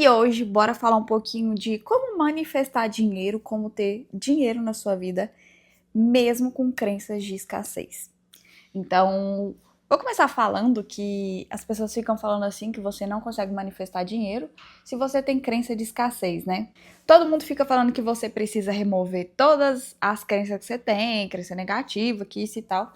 E hoje, bora falar um pouquinho de como manifestar dinheiro, como ter dinheiro na sua vida, mesmo com crenças de escassez. Então, vou começar falando que as pessoas ficam falando assim que você não consegue manifestar dinheiro se você tem crença de escassez, né? Todo mundo fica falando que você precisa remover todas as crenças que você tem, crença negativa, que isso e tal,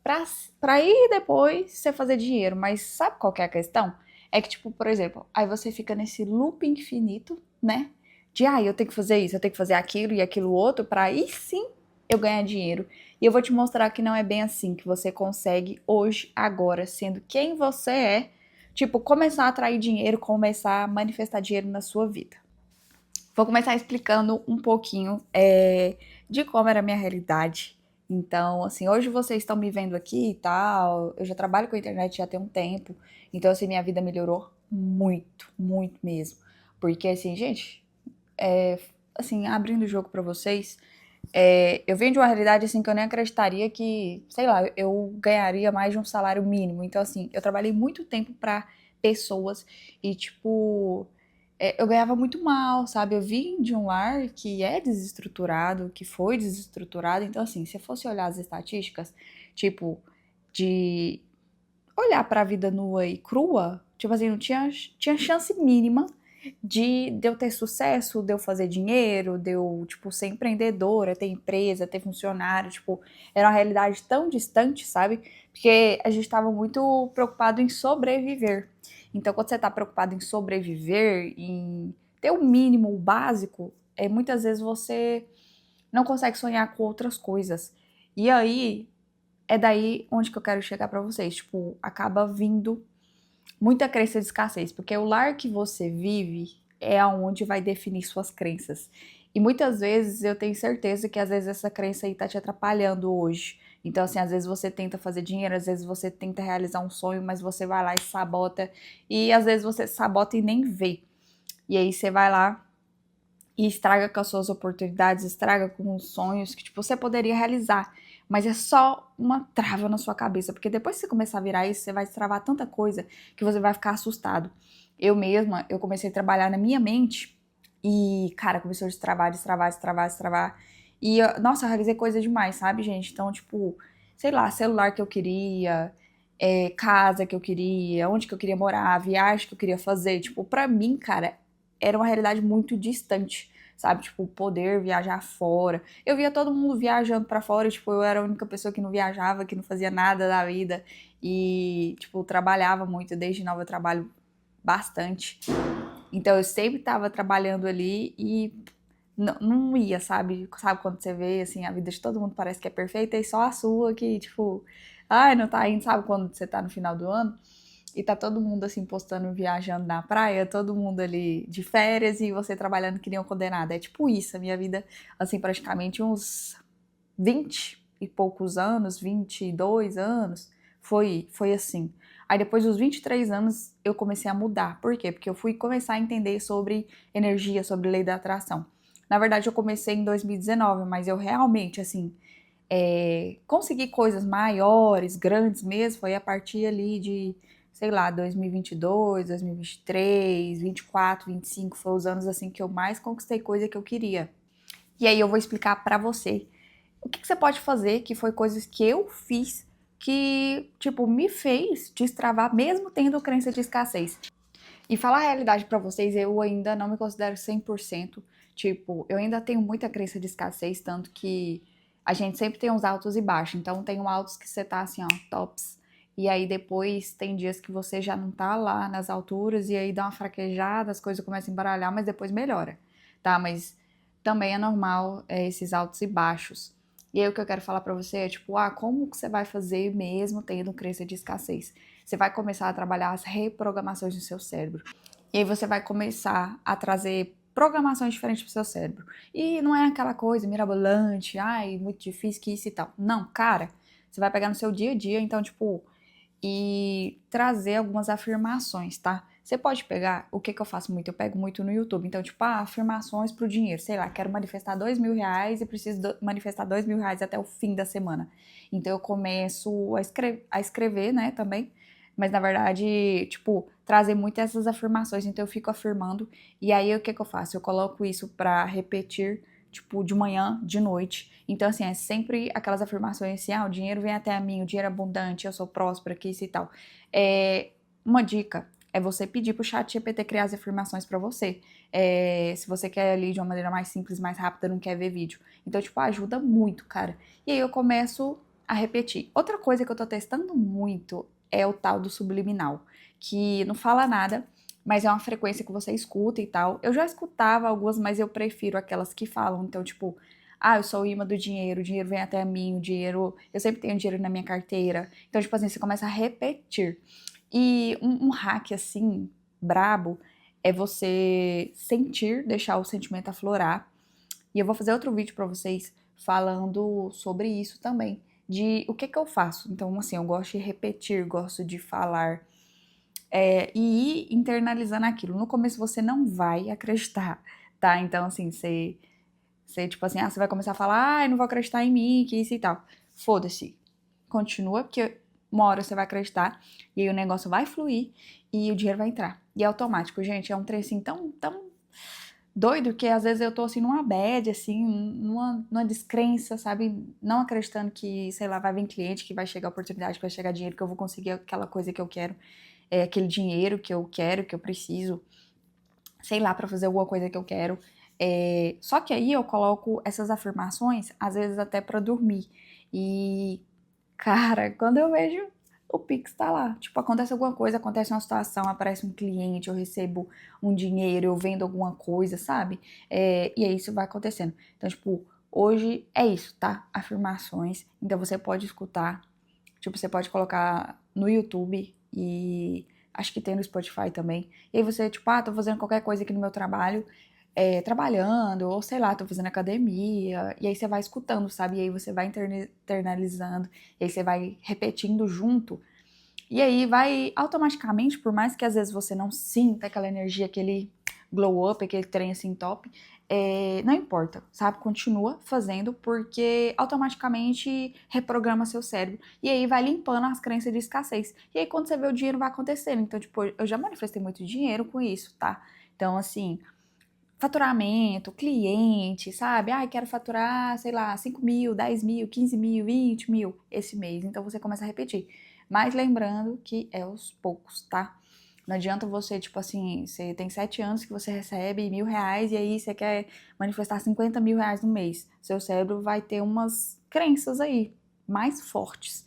pra, pra ir depois você fazer dinheiro. Mas sabe qual que é a questão? É que, tipo, por exemplo, aí você fica nesse loop infinito, né? De, eu tenho que fazer isso, eu tenho que fazer aquilo e aquilo outro, pra aí sim eu ganhar dinheiro. E eu vou te mostrar que não é bem assim, que você consegue hoje, agora, sendo quem você é, tipo, começar a atrair dinheiro, começar a manifestar dinheiro na sua vida. Vou começar explicando um pouquinho de como era a minha realidade. Então, assim, hoje vocês estão me vendo aqui e tal, eu já trabalho com a internet já tem um tempo, então, assim, minha vida melhorou muito, muito mesmo. Porque, assim, gente, assim, abrindo o jogo pra vocês, eu venho de uma realidade, assim, que eu nem acreditaria que, sei lá, eu ganharia mais de um salário mínimo. Então, assim, eu trabalhei muito tempo pra pessoas e, tipo, eu ganhava muito mal, sabe? Eu vim de um lar que é desestruturado, que foi desestruturado. Então, assim, se eu fosse olhar as estatísticas, tipo, de olhar pra vida nua e crua, tipo assim, não tinha chance mínima de eu ter sucesso, de eu fazer dinheiro, de eu, tipo, ser empreendedora, ter empresa, ter funcionário, tipo, era uma realidade tão distante, sabe? Porque a gente estava muito preocupado em sobreviver. Então, quando você está preocupado em sobreviver, em ter o mínimo, o básico, muitas vezes você não consegue sonhar com outras coisas. E aí, é daí onde que eu quero chegar pra vocês. Tipo, acaba vindo muita crença de escassez, porque o lar que você vive é aonde vai definir suas crenças. E muitas vezes eu tenho certeza que às vezes essa crença aí tá te atrapalhando hoje. Então, assim, às vezes você tenta fazer dinheiro, às vezes você tenta realizar um sonho, mas você vai lá e sabota. E às vezes você sabota e nem vê. E aí você vai lá e estraga com as suas oportunidades, estraga com os sonhos que, tipo, você poderia realizar. Mas é só uma trava na sua cabeça, porque depois que você começar a virar isso, você vai destravar tanta coisa que você vai ficar assustado. Eu mesma, eu comecei a trabalhar na minha mente e, cara, começou a destravar, destravar, destravar, destravar. E, nossa, eu realizei coisa demais, sabe, gente? Então, tipo, sei lá, celular que eu queria, casa que eu queria, onde que eu queria morar, viagem que eu queria fazer. Tipo, pra mim, cara, era uma realidade muito distante, sabe? Tipo, poder viajar fora. Eu via todo mundo viajando pra fora, e, tipo, eu era a única pessoa que não viajava, que não fazia nada da vida. E, tipo, trabalhava muito. Desde nova eu trabalho bastante. Então eu sempre tava trabalhando ali e não ia, sabe? Sabe quando você vê, assim, a vida de todo mundo parece que é perfeita e só a sua que, tipo, ai, não tá indo, sabe quando você tá no final do ano? E tá todo mundo assim postando viajando na praia, todo mundo ali de férias e você trabalhando que nem um condenado. É tipo isso, a minha vida, assim, praticamente uns 20 e poucos anos, 22 anos, foi assim. Aí depois dos 23 anos eu comecei a mudar. Por quê? Porque eu fui começar a entender sobre energia, sobre lei da atração. Na verdade, eu comecei em 2019, mas eu realmente, assim, conseguir coisas maiores, grandes mesmo, foi a partir ali de, sei lá, 2022, 2023, 24, 25, foi os anos assim que eu mais conquistei coisa que eu queria. E aí eu vou explicar pra você o que você pode fazer, que foi coisas que eu fiz que, tipo, me fez destravar mesmo tendo crença de escassez. E falar a realidade pra vocês, eu ainda não me considero 100%. Tipo, eu ainda tenho muita crença de escassez, tanto que a gente sempre tem uns altos e baixos. Então, tem um altos que você tá assim, ó, tops. E aí depois tem dias que você já não tá lá nas alturas e aí dá uma fraquejada, as coisas começam a embaralhar, mas depois melhora, tá? Mas também é normal esses altos e baixos. E aí o que eu quero falar pra você é tipo, como que você vai fazer mesmo tendo crença de escassez? Você vai começar a trabalhar as reprogramações do seu cérebro. E aí você vai começar a trazer programações diferentes pro seu cérebro. E não é aquela coisa mirabolante, ai, muito difícil que isso e tal. Não, cara, você vai pegar no seu dia a dia, então, tipo, e trazer algumas afirmações, tá? Você pode pegar, o que que eu faço muito? Eu pego muito no YouTube. Então, tipo, afirmações pro dinheiro. Sei lá, quero manifestar R$ 2.000 e preciso manifestar R$ 2.000 até o fim da semana. Então, eu começo a escrever, né, também. mas na verdade, tipo, trazer muito essas afirmações. Então eu fico afirmando, e aí o que que eu faço? Eu coloco isso pra repetir, tipo, de manhã, de noite. Então, assim, é sempre aquelas afirmações assim, o dinheiro vem até a mim, o dinheiro é abundante, eu sou próspera, que isso e tal. Uma dica é você pedir pro chat GPT criar as afirmações pra você. Se você quer ali de uma maneira mais simples, mais rápida, não quer ver vídeo. Então, tipo, ajuda muito, cara. E aí eu começo a repetir. Outra coisa que eu tô testando muito é o tal do subliminal, que não fala nada, mas é uma frequência que você escuta e tal. Eu já escutava algumas, mas eu prefiro aquelas que falam. Então, tipo, eu sou o imã do dinheiro, o dinheiro vem até mim, o dinheiro, eu sempre tenho dinheiro na minha carteira. Então, tipo assim, você começa a repetir. E um hack, assim, brabo, é você sentir, deixar o sentimento aflorar. E eu vou fazer outro vídeo pra vocês falando sobre isso também, de o que que eu faço. Então, assim, eu gosto de repetir, gosto de falar e ir internalizando aquilo. No começo você não vai acreditar, tá? Então, assim, você tipo assim, você vai começar a falar, não vou acreditar em mim, que isso e tal. Foda-se. Continua, porque uma hora você vai acreditar, e aí o negócio vai fluir e o dinheiro vai entrar. E é automático, gente. É um trem assim tão doido que às vezes eu tô assim numa bad, assim, numa descrença, sabe? Não acreditando que, sei lá, vai vir cliente, que vai chegar oportunidade, que vai chegar dinheiro, que eu vou conseguir aquela coisa que eu quero, aquele dinheiro que eu quero, que eu preciso, sei lá, pra fazer alguma coisa que eu quero. Só que aí eu coloco essas afirmações, às vezes até pra dormir. E, cara, quando eu vejo, o Pix tá lá. Tipo, acontece alguma coisa, acontece uma situação, aparece um cliente, eu recebo um dinheiro, eu vendo alguma coisa, sabe? E aí isso vai acontecendo. Então, tipo, hoje é isso, tá? Afirmações. Então você pode escutar. Tipo, você pode colocar no YouTube e acho que tem no Spotify também. E aí você, tipo, tô fazendo qualquer coisa aqui no meu trabalho, trabalhando, ou sei lá, tô fazendo academia, e aí você vai escutando, sabe? E aí você vai internalizando, e aí você vai repetindo junto, e aí vai automaticamente, por mais que às vezes você não sinta aquela energia, aquele glow up, aquele trem assim top, não importa, sabe? Continua fazendo, porque automaticamente reprograma seu cérebro. E aí vai limpando as crenças de escassez. E aí quando você vê o dinheiro vai acontecendo. Então, tipo, eu já manifestei muito dinheiro com isso, tá? Então, assim, faturamento, cliente, sabe? Quero faturar, sei lá, 5 mil, 10 mil, 15 mil, 20 mil esse mês. Então você começa a repetir. Mas lembrando que é aos poucos, tá? Não adianta você, tipo assim, você tem 7 anos que você recebe R$ 1.000 e aí você quer manifestar R$ 50.000 no mês. Seu cérebro vai ter umas crenças aí mais fortes.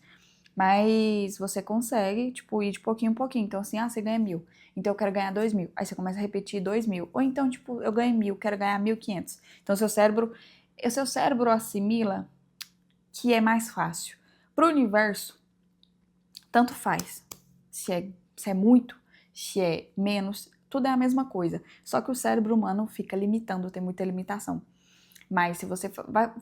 Mas você consegue, tipo, ir de pouquinho em pouquinho. Então, assim, você ganha 1.000. Então, eu quero ganhar 2.000. Aí você começa a repetir 2.000. Ou então, tipo, eu ganho 1.000, quero ganhar 1.500. Então, seu cérebro assimila que é mais fácil. Pro universo, tanto faz. Se é muito, se é menos, tudo é a mesma coisa. Só que o cérebro humano fica limitando, tem muita limitação. Mas se você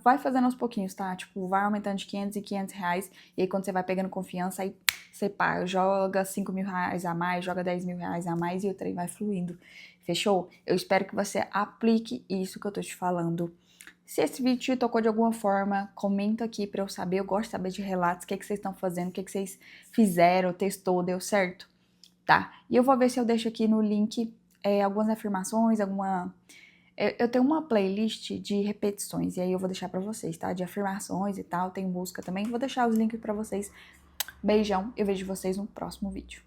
vai fazendo aos pouquinhos, tá? Tipo, vai aumentando de 500 e R$ 500. E aí quando você vai pegando confiança, aí você joga R$ 5.000 a mais, joga R$ 10.000 a mais e o trem vai fluindo. Fechou? Eu espero que você aplique isso que eu tô te falando. Se esse vídeo te tocou de alguma forma, comenta aqui pra eu saber. Eu gosto de saber de relatos, o que vocês estão fazendo, o que vocês fizeram, testou, deu certo? Tá? E eu vou ver se eu deixo aqui no link algumas afirmações, eu tenho uma playlist de repetições, e aí eu vou deixar pra vocês, tá? De afirmações e tal, tem música também. Vou deixar os links pra vocês. Beijão, eu vejo vocês no próximo vídeo.